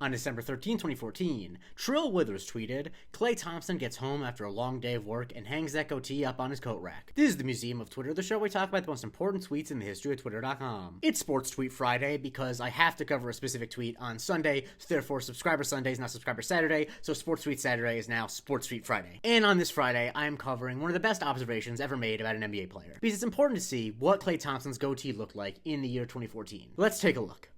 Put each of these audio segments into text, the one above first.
On December 13, 2014, Trill Withers tweeted, "Klay Thompson gets home after a long day of work and hangs that goatee up on his coat rack." This is the Museum of Twitter, the show where we talk about the most important tweets in the history of Twitter.com. It's Sports Tweet Friday because I have to cover a specific tweet on Sunday, so therefore Subscriber Sunday is not Subscriber Saturday, so Sports Tweet Saturday is now Sports Tweet Friday. And on this Friday, I am covering one of the best observations ever made about an NBA player, because it's important to see what Klay Thompson's goatee looked like in the year 2014. Let's take a look.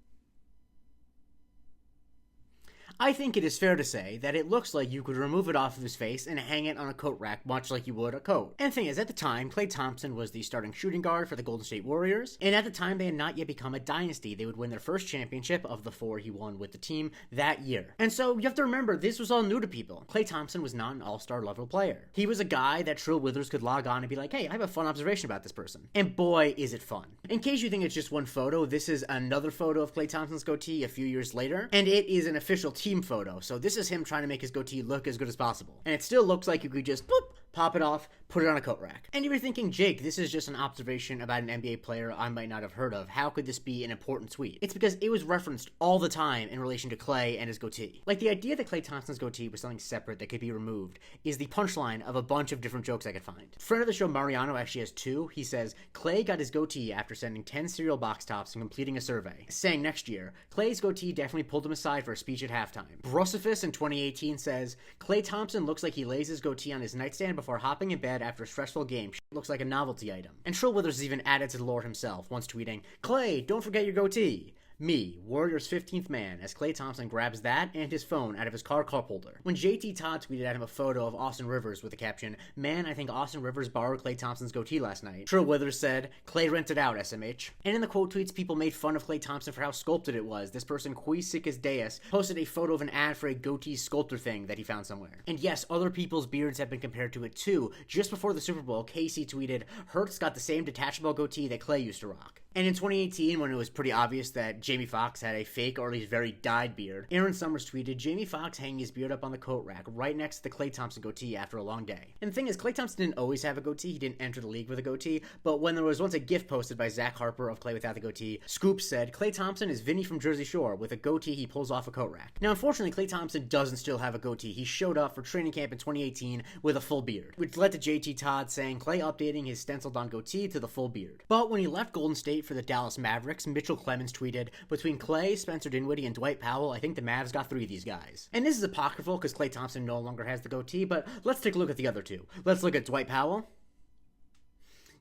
I think it is fair to say that it looks like you could remove it off of his face and hang it on a coat rack, much like you would a coat. And the thing is, at the time, Klay Thompson was the starting shooting guard for the Golden State Warriors, and at the time they had not yet become a dynasty. They would win their first championship of the 4 he won with the team that year. And so you have to remember, this was all new to people. Klay Thompson was not an all-star level player. He was a guy that Trill Withers could log on and be like, hey, I have a fun observation about this person. And boy, is it fun. In case you think it's just one photo, this is another photo of Klay Thompson's goatee a few years later, and it is an official team photo. So this is him trying to make his goatee look as good as possible. And it still looks like you could just, boop, pop it off, put it on a coat rack. And if you're thinking, Jake, this is just an observation about an NBA player I might not have heard of, how could this be an important tweet? It's because it was referenced all the time in relation to Klay and his goatee. Like, the idea that Klay Thompson's goatee was something separate that could be removed is the punchline of a bunch of different jokes I could find. Friend of the show Mariano actually has 2. He says, Klay got his goatee after sending 10 cereal box tops and completing a survey. Saying next year, Klay's goatee definitely pulled him aside for a speech at halftime. Brussifus in 2018 says, Klay Thompson looks like he lays his goatee on his nightstand before hopping in bed after a stressful game. Shit looks like a novelty item. And Trill Withers is even added to the lore himself, once tweeting, Klay, don't forget your goatee. Me, Warriors' 15th man, as Klay Thompson grabs that and his phone out of his car cup holder. When JT Todd tweeted at him a photo of Austin Rivers with the caption, "Man, I think Austin Rivers borrowed Klay Thompson's goatee last night," Trill Withers said, "Klay rented out, SMH." And in the quote tweets, people made fun of Klay Thompson for how sculpted it was. This person, Quisikas Deus, posted a photo of an ad for a goatee sculptor thing that he found somewhere. And yes, other people's beards have been compared to it too. Just before the Super Bowl, Casey tweeted, "Hurts got the same detachable goatee that Klay used to rock." And in 2018, when it was pretty obvious that Jamie Foxx had a fake or at least very dyed beard, Aaron Summers tweeted, "Jamie Foxx hanging his beard up on the coat rack right next to the Klay Thompson goatee after a long day." And the thing is, Klay Thompson didn't always have a goatee. He didn't enter the league with a goatee, but when there was once a GIF posted by Zach Harper of Klay without the goatee, Scoop said, "Klay Thompson is Vinny from Jersey Shore with a goatee he pulls off a coat rack." Now, unfortunately, Klay Thompson doesn't still have a goatee. He showed up for training camp in 2018 with a full beard, which led to JT Todd saying Klay updating his stenciled on goatee to the full beard. But when he left Golden State for the Dallas Mavericks, Mitchell Clemens tweeted, "Between Klay, Spencer Dinwiddie, and Dwight Powell, I think the Mavs got 3 of these guys." And this is apocryphal because Klay Thompson no longer has the goatee, but let's take a look at the other 2. Let's look at Dwight Powell.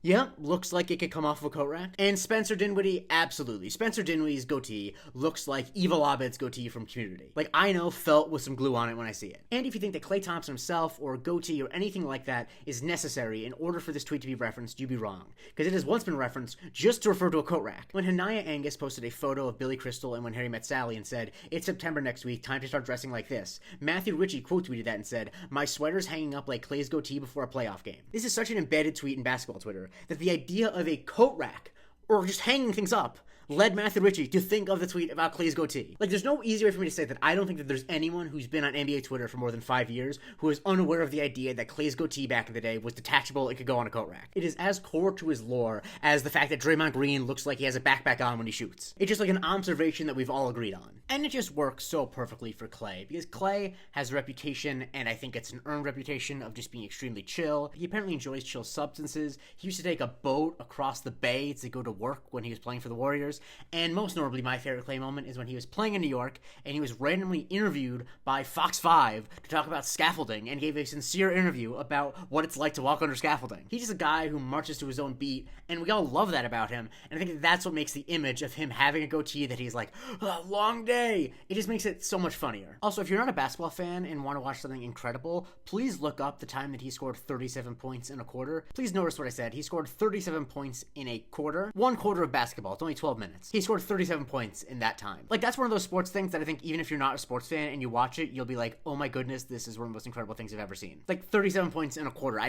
Yep, looks like it could come off of a coat rack. And Spencer Dinwiddie, absolutely. Spencer Dinwiddie's goatee looks like Evil Abed's goatee from Community. Like, I know, felt with some glue on it when I see it. And if you think that Klay Thompson himself or a goatee or anything like that is necessary in order for this tweet to be referenced, you'd be wrong. Because it has once been referenced just to refer to a coat rack. When Hanaya Angus posted a photo of Billy Crystal and When Harry Met Sally and said, "It's September next week, time to start dressing like this," Matthew Ritchie quote tweeted that and said, "My sweater's hanging up like Klay's goatee before a playoff game." This is such an embedded tweet in basketball Twitter that the idea of a coat rack or just hanging things up led Matthew Ritchie to think of the tweet about Klay's goatee. Like, there's no easy way for me to say that I don't think that there's anyone who's been on NBA Twitter for more than 5 years who is unaware of the idea that Klay's goatee back in the day was detachable and could go on a coat rack. It is as core to his lore as the fact that Draymond Green looks like he has a backpack on when he shoots. It's just like an observation that we've all agreed on. And it just works so perfectly for Klay, because Klay has a reputation, and I think it's an earned reputation, of just being extremely chill. He apparently enjoys chill substances. He used to take a boat across the bay to go to work when he was playing for the Warriors, and most notably, my favorite Klay moment is when he was playing in New York and he was randomly interviewed by Fox 5 to talk about scaffolding and gave a sincere interview about what it's like to walk under scaffolding. He's just a guy who marches to his own beat, and we all love that about him, and I think that's what makes the image of him having a goatee that he's like, "Oh, long day," it just makes it so much funnier. Also, if you're not a basketball fan and want to watch something incredible, please look up the time that he scored 37 points in a quarter. Please notice what I said. He scored 37 points in a quarter. 1 quarter of basketball. It's only 12 minutes. He scored 37 points in that time. Like, that's one of those sports things that I think even if you're not a sports fan and you watch it, you'll be like, "Oh my goodness, this is one of the most incredible things I've ever seen." Like, 37 points in a quarter.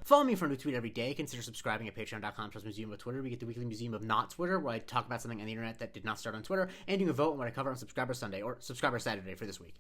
Follow me for a new tweet every day. Consider subscribing at patreon.com/museum of Twitter. We get the weekly Museum of Not Twitter, where I talk about something on the internet that did not start on Twitter, and you can vote on what I cover on Subscriber Sunday or Subscriber Saturday for this week.